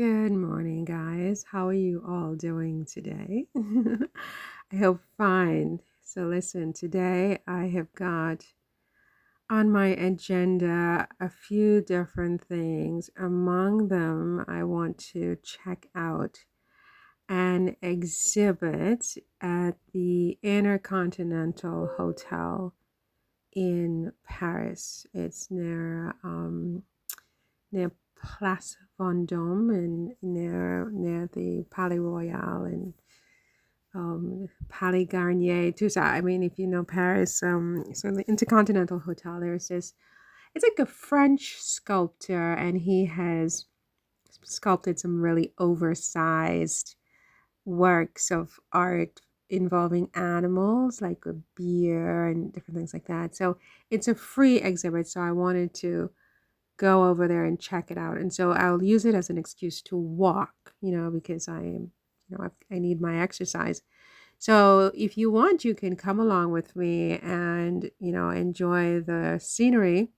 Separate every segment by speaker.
Speaker 1: Good morning, guys. How are you all doing today? I hope fine. So, listen, today I have got on my agenda a few different things. Among them, I want to check out an exhibit at the Intercontinental Hotel in Paris. It's near Place Vendôme and near the Palais Royal and Palais Garnier, tout ça. I mean, if you know Paris, so the Intercontinental Hotel, there's this. It's like a French sculptor, and he has sculpted some really oversized works of art involving animals, like a beer and different things like that. So it's a free exhibit. So I wanted to go over there and check it out. And so I'll use it as an excuse to walk, because I am, I need my exercise. So if you want, you can come along with me and, enjoy the scenery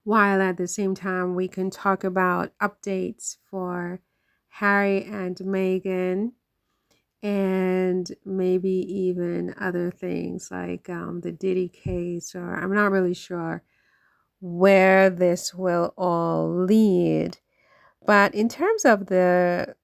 Speaker 1: while at the same time we can talk about updates for Harry and Meghan and maybe even other things like the Diddy case, or I'm not really sure where this will all lead. But in terms of the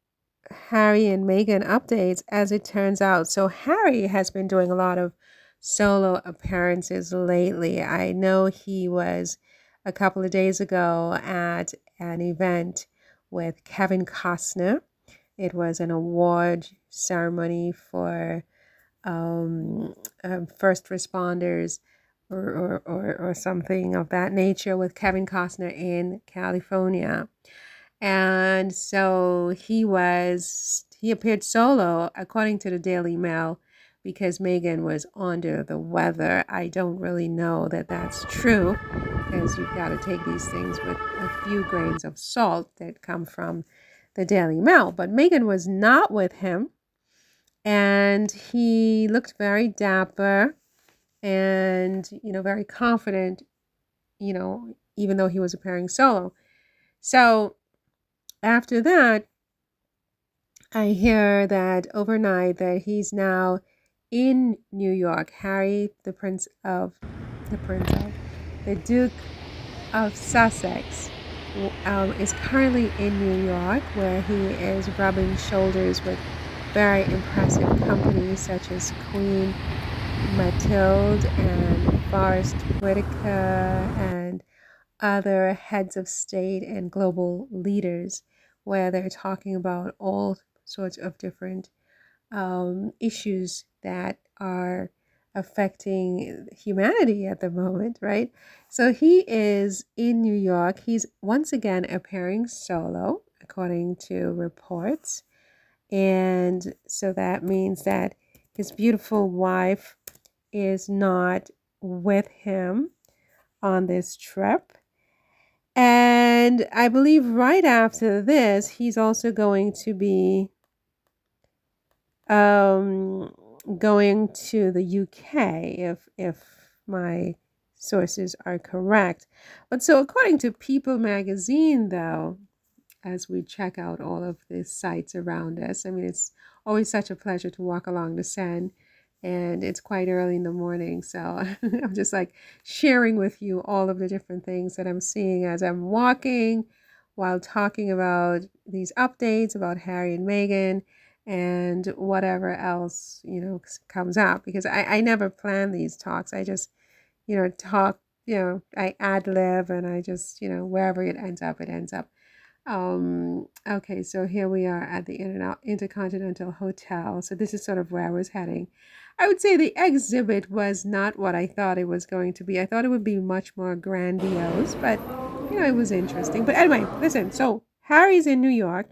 Speaker 1: Harry and Meghan updates, as it turns out, so Harry has been doing a lot of solo appearances lately. I know he was a couple of days ago at an event with Kevin Costner. It was an award ceremony for first responders or something of that nature with Kevin Costner in California. And so he appeared solo, according to the Daily Mail, because Meghan was under the weather. I don't really know that that's true, because you've got to take these things with a few grains of salt that come from the Daily Mail. But Meghan was not with him, and he looked very dapper and, very confident, even though he was appearing solo. So after that, I hear that overnight that he's now in New York. Harry, the Duke of Sussex, is currently in New York, where he is rubbing shoulders with very impressive companies such as Queen Mathilde and Forrest Whitaker and other heads of state and global leaders, where they're talking about all sorts of different issues that are affecting humanity at the moment, right? So he is in New York. He's once again appearing solo, according to reports. And so that means that his beautiful wife is not with him on this trip. And I believe right after this, he's also going to be going to the UK, if my sources are correct. But so according to People magazine, though, as we check out all of the sites around us, I mean, it's always such a pleasure to walk along the Seine, and it's quite early in the morning, so I'm just like sharing with you all of the different things that I'm seeing as I'm walking while talking about these updates about Harry and Meghan and whatever else, comes up, because I never plan these talks. I just, talk, I ad lib, and I just, wherever it ends up, it ends up. Okay, so here we are at the Intercontinental Hotel. So this is sort of where I was heading. I would say the exhibit was not what I thought it was going to be. I thought it would be much more grandiose, but, it was interesting. But anyway, listen, so Harry's in New York,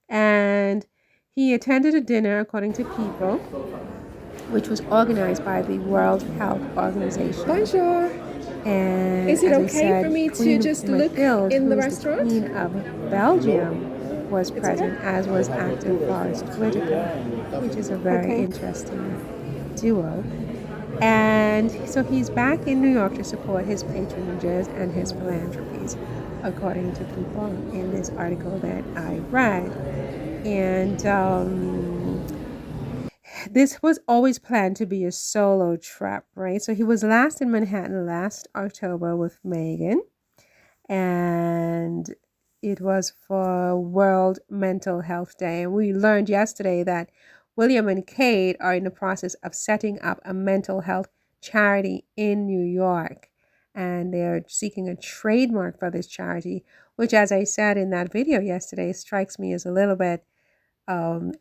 Speaker 1: and he attended a dinner, according to People, which was organized by the World Health Organization.
Speaker 2: Bonjour.
Speaker 1: And
Speaker 2: is it okay
Speaker 1: said,
Speaker 2: for me
Speaker 1: Queen
Speaker 2: to just
Speaker 1: Mathilde,
Speaker 2: look in the
Speaker 1: who's
Speaker 2: restaurant?
Speaker 1: The Queen of Belgium was present,
Speaker 2: okay.
Speaker 1: as was actor Forrest Whitaker, which is a very
Speaker 2: Okay.
Speaker 1: interesting duo. And so he's back in New York to support his patronages and his philanthropies, according to people in this article that I read. And this was always planned to be a solo trip, right? So he was last in Manhattan last October with Meghan, and it was for World Mental Health Day. And we learned yesterday that William and Kate are in the process of setting up a mental health charity in New York. And they're seeking a trademark for this charity, which, as I said in that video yesterday, strikes me as a little bit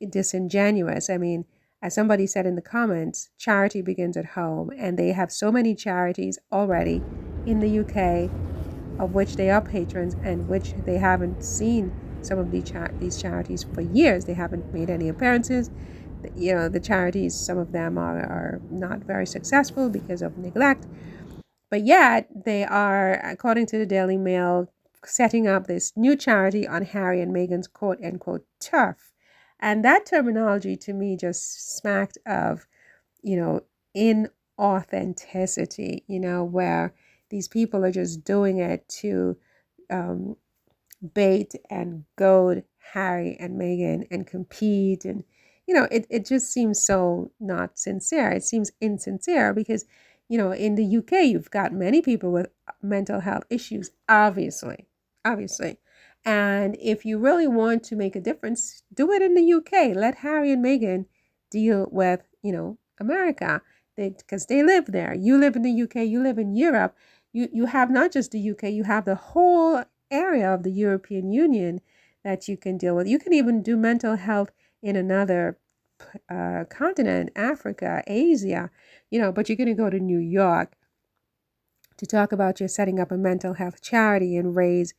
Speaker 1: disingenuous. I mean, as somebody said in the comments, charity begins at home, and they have so many charities already in the UK of which they are patrons and which they haven't seen some of these charities for years. They haven't made any appearances. You know, the charities, some of them are not very successful because of neglect. But yet, they are, according to the Daily Mail, setting up this new charity on Harry and Meghan's quote unquote turf. And that terminology to me just smacked of, you know, inauthenticity, you know, where these people are just doing it to um, bait and goad Harry and Meghan and compete. And, you know, it just seems so not sincere. It seems insincere because, you know, in the UK, you've got many people with mental health issues, obviously, obviously. And if you really want to make a difference, do it in the UK. Let Harry and Meghan deal with, you know, America because they live there. You live in the UK, you live in Europe. You have not just the UK, you have the whole area of the European Union that you can deal with. You can even do mental health in another continent, Africa, Asia, you know, but you're going to go to New York to talk about you're setting up a mental health charity and raise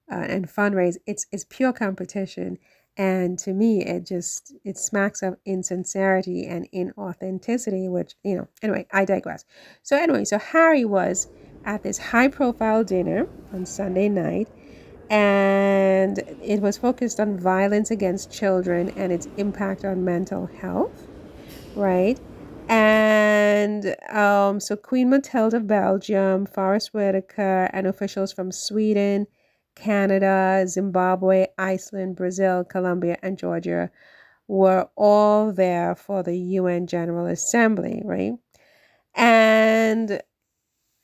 Speaker 1: and fundraise. It's pure competition. And to me, it smacks of insincerity and inauthenticity, which, you know, anyway, I digress. So anyway, so Harry was at this high profile dinner on Sunday night, and it was focused on violence against children and its impact on mental health, right? And so Queen Matilda of Belgium, Forrest Whitaker, and officials from Sweden, Canada, Zimbabwe, Iceland, Brazil, Colombia, and Georgia were all there for the UN General Assembly, right? And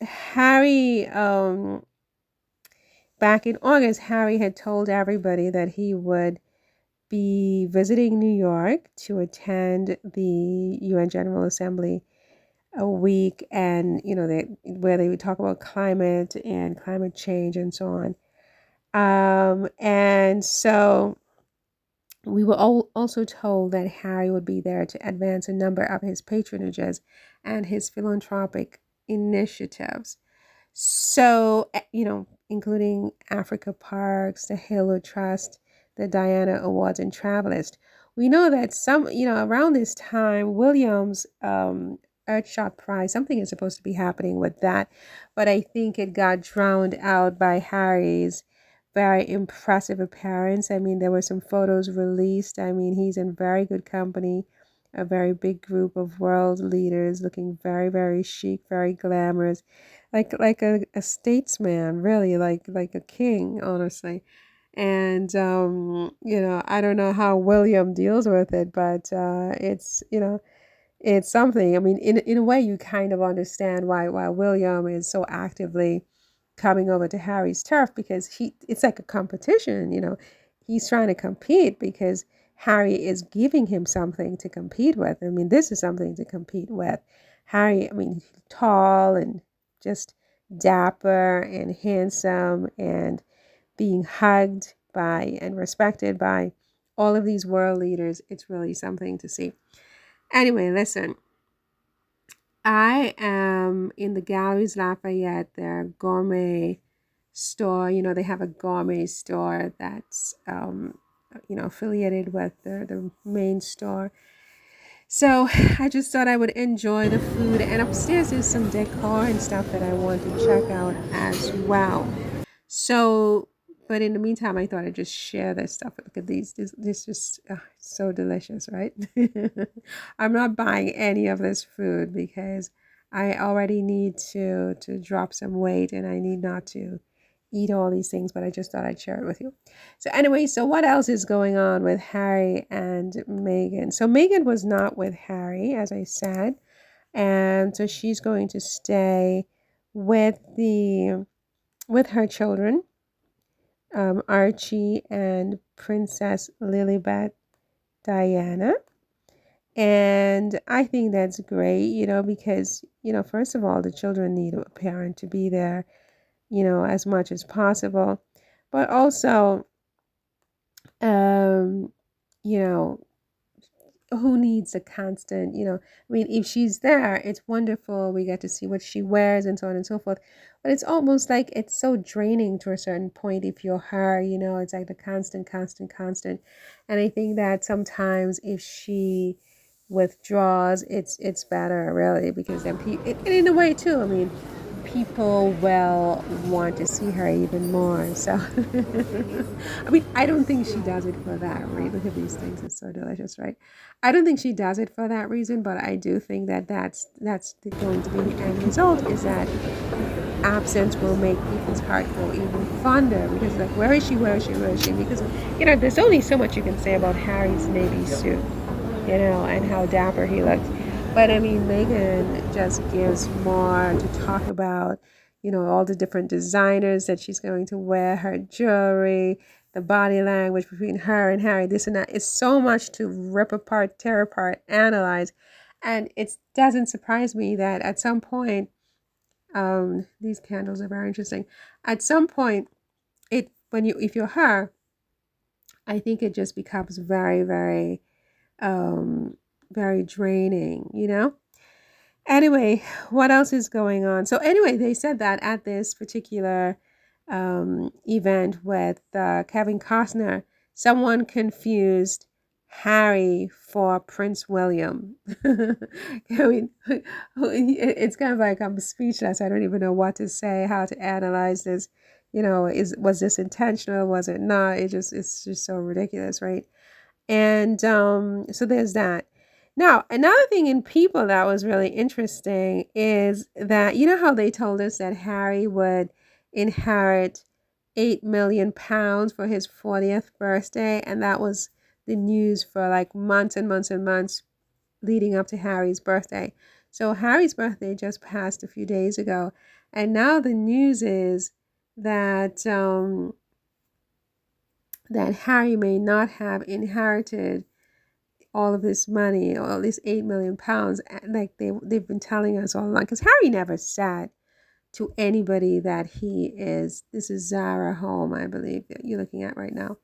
Speaker 1: Harry, back in August, Harry had told everybody that he would be visiting New York to attend the UN General Assembly a week, and you know where they would talk about climate and climate change and so on. And so we were also told that Harry would be there to advance a number of his patronages and his philanthropic initiatives. So, you know, including Africa Parks, the Halo Trust, the Diana Awards, and Travelist. We know that you know, around this time, Williams Earthshot Prize, something is supposed to be happening with that, but I think it got drowned out by Harry's very impressive appearance. I mean, there were some photos released. I mean, he's in very good company, a very big group of world leaders looking very, very chic, very glamorous, like a statesman, really, like a king, honestly. And you know, I don't know how William deals with it, but it's, you know, it's something. I mean, in a way, you kind of understand why William is so actively coming over to Harry's turf, because it's like a competition, you know. He's trying to compete because Harry is giving him something to compete with. I mean, this is something to compete with. Harry, I mean, he's tall and just dapper and handsome and being hugged by and respected by all of these world leaders. It's really something to see. Anyway, listen, I am in the Galleries Lafayette, their gourmet store. You know, they have a gourmet store that's, you know, affiliated with the main store. So I just thought I would enjoy the food. And upstairs is some decor and stuff that I want to check out as well. So, but in the meantime, I thought I'd just share this stuff. Look at these. This is so delicious, right? I'm not buying any of this food because I already need to drop some weight, and I need not to eat all these things, but I just thought I'd share it with you. So anyway, so what else is going on with Harry and Meghan? So Meghan was not with Harry, as I said, and so she's going to stay with the with her children, Archie and Princess Lilibet Diana. And I think that's great, because, first of all, the children need a parent to be there, as much as possible. But also, um, you know, who needs a constant, I mean, if she's there, it's wonderful. We get to see what she wears and so on and so forth. But it's almost like it's so draining to a certain point if you're her, it's like the constant, constant, constant. And I think that sometimes if she withdraws, it's better, really, because then and in a way too, I mean, people will want to see her even more. So, I mean, I don't think she does it for that reason. Look at these things; it's so delicious, right? I don't think she does it for that reason, but I do think that going to be the end result, is that absence will make people's heart go even fonder, because like, where is she? Where is she? Where is she? Because there's only so much you can say about Harry's navy suit, and how dapper he looked. But I mean, Meghan just gives more to talk about, all the different designers that she's going to wear, her jewelry, the body language between her and Harry, this and that. It's so much to rip apart, tear apart, analyze. And it doesn't surprise me that at some point, these candles are very interesting. At some point, if you're her, I think it just becomes very, very, very draining. Anyway, what else is going on? So anyway, they said that at this particular event with Kevin Costner, someone confused Harry for Prince William. I mean, it's kind of like I'm speechless. I don't even know what to say, how to analyze this. Was this intentional? Was it not? It's just so ridiculous, right? And so there's that. Now, another thing in People that was really interesting is that, how they told us that Harry would inherit 8 million pounds for his 40th birthday, and that was the news for like months and months and months leading up to Harry's birthday. So Harry's birthday just passed a few days ago, and now the news is that that Harry may not have inherited all of this money, all these 8 million pounds, like they've been telling us all along. Because Harry never said to anybody that this is Zara home, I believe, that you're looking at right now.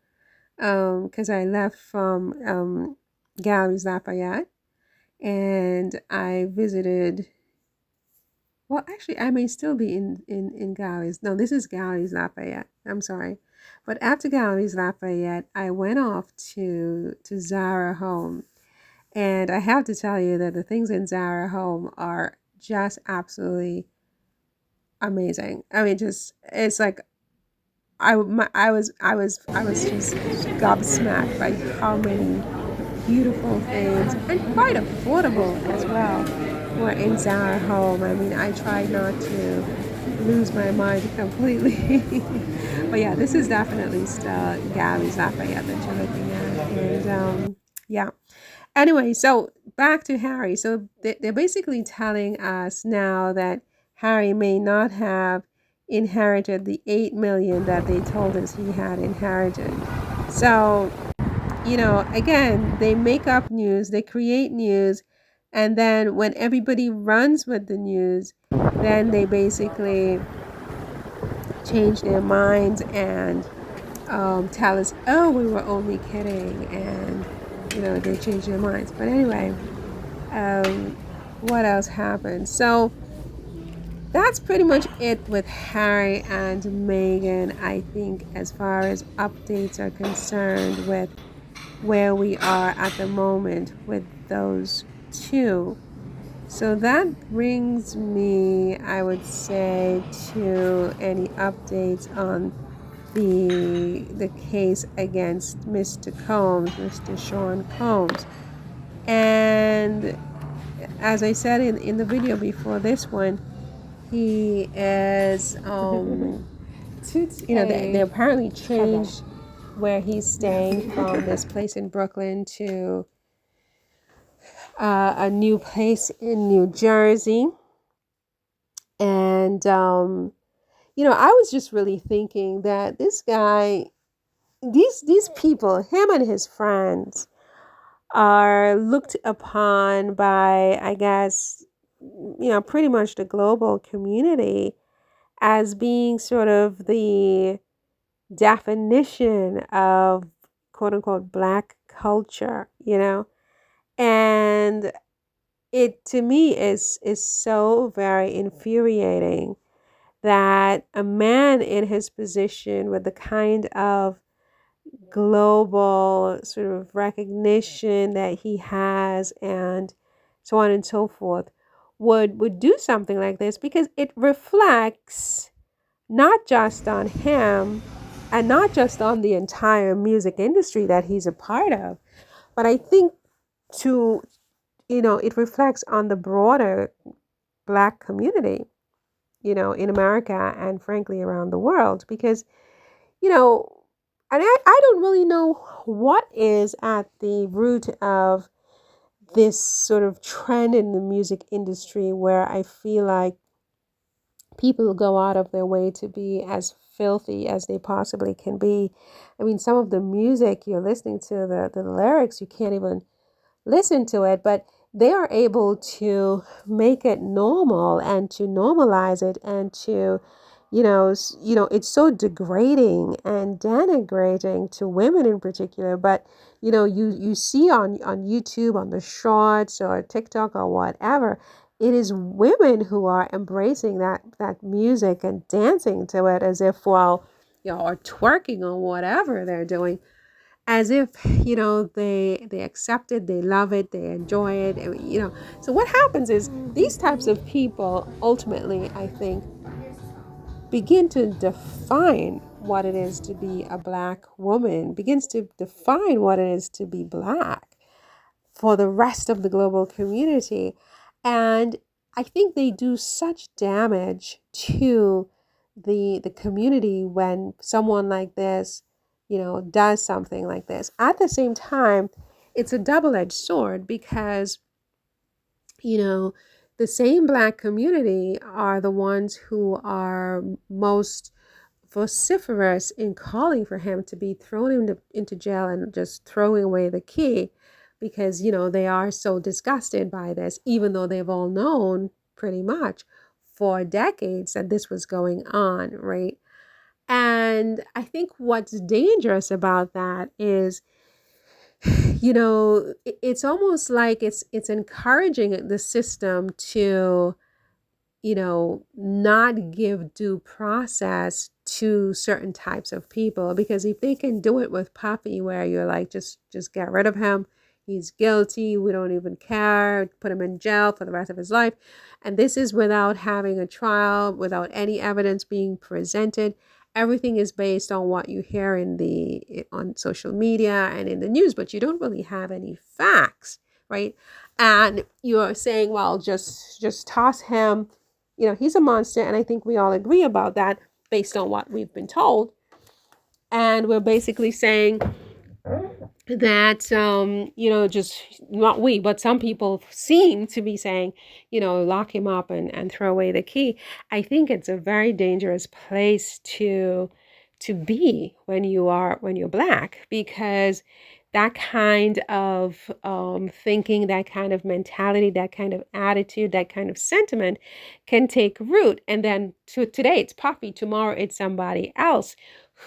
Speaker 1: Because I left from Galleries Lafayette, and I visited. Well, actually, I may still be in Galleries. No, this is Galleries Lafayette. I'm sorry. But after Galleries Lafayette, I went off to Zara Home. And I have to tell you that the things in Zara Home are just absolutely amazing. I mean, it's like I was just gobsmacked by how many beautiful things, and quite affordable as well, were in Zara Home. I mean, I tried not to lose my mind completely. But yeah, this is definitely still Galleries Lafayette that you're looking at. And yeah. Anyway, so back to Harry. So they're basically telling us now that Harry may not have inherited the 8 million that they told us he had inherited. So, again, they make up news, they create news, and then when everybody runs with the news, then they basically change their minds and tell us, oh, we were only kidding, and they change their minds. But anyway, what else happened? So that's pretty much it with Harry and Meghan, I think, as far as updates are concerned with where we are at the moment with those two. So that brings me, I would say, to any updates on the case against Mr. Combs, Mr. Sean Combs. And as I said in the video before this one, he is, they apparently changed where he's staying from this place in Brooklyn to a new place in New Jersey. And, I was just really thinking that this guy, these people, him and his friends, are looked upon by, I guess, pretty much the global community as being sort of the definition of quote unquote black culture, and it to me is so very infuriating that a man in his position with the kind of global sort of recognition that he has and so on and so forth would do something like this, because it reflects not just on him and not just on the entire music industry that he's a part of, but I think to it reflects on the broader black community, in America and frankly around the world, because you know and I don't really know what is at the root of this sort of trend in the music industry where I feel like people go out of their way to be as filthy as they possibly can be. I mean, some of the music you're listening to, the lyrics, you can't even listen to it, but they are able to make it normal and to normalize it and to, it's so degrading and denigrating to women in particular. But, you see on YouTube, on the shorts or TikTok or whatever, it is women who are embracing that music and dancing to it as if while, or twerking or whatever they're doing, as if they accept it, they love it, they enjoy it, so what happens is these types of people ultimately, I think, begin to define what it is to be a black woman, begins to define what it is to be black for the rest of the global community. And I think they do such damage to the community when someone like this, does something like this. At the same time, it's a double-edged sword because, the same black community are the ones who are most vociferous in calling for him to be thrown into jail and just throwing away the key because, they are so disgusted by this, even though they've all known pretty much for decades that this was going on, right? And I think what's dangerous about that is, it's almost like it's encouraging the system to, not give due process to certain types of people. Because if they can do it with Puppy, where you're like, just get rid of him, he's guilty, we don't even care, put him in jail for the rest of his life, and this is without having a trial, without any evidence being presented. Everything is based on what you hear on social media and in the news, but you don't really have any facts, right? And you're saying, well, just toss him. He's a monster, and I think we all agree about that based on what we've been told. And we're basically saying that, just not we, but some people seem to be saying, lock him up and throw away the key. I think it's a very dangerous place to be when you're black, because that kind of thinking, that kind of mentality, that kind of attitude, that kind of sentiment can take root. And then today it's Puffy, tomorrow it's somebody else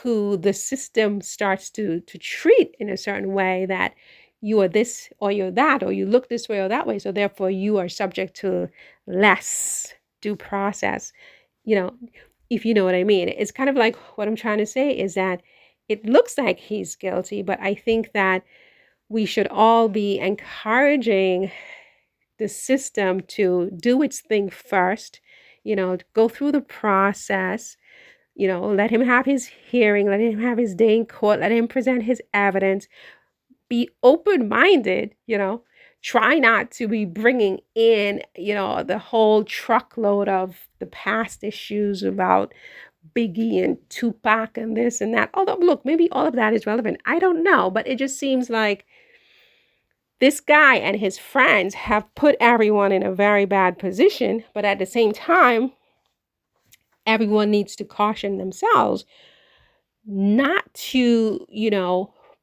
Speaker 1: who the system starts to treat in a certain way, that you are this or you're that, or you look this way or that way, so therefore you are subject to less due process. If you know what I mean. It's kind of like, what I'm trying to say is that it looks like he's guilty, but I think that we should all be encouraging the system to do its thing first, go through the process, let him have his hearing, let him have his day in court, let him present his evidence, be open-minded, try not to be bringing in, the whole truckload of the past issues about Biggie and Tupac and this and that. Although, look, maybe all of that is relevant. I don't know, but it just seems like this guy and his friends have put everyone in a very bad position, but at the same time, everyone needs to caution themselves not to,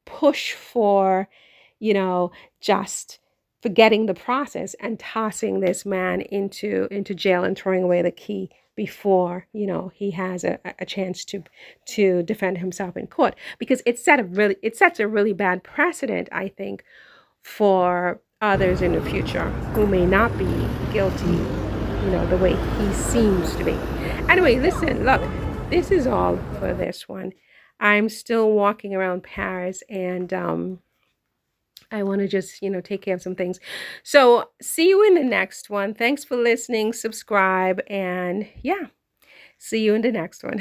Speaker 1: push for, just forgetting the process and tossing this man into jail and throwing away the key before, he has a chance to defend himself in court, because it sets a really bad precedent, I think, for others in the future who may not be guilty, the way he seems to be. Anyway, listen, look, this is all for this one. I'm still walking around Paris, and I want to just, take care of some things. So see you in the next one. Thanks for listening. Subscribe, and yeah, see you in the next one.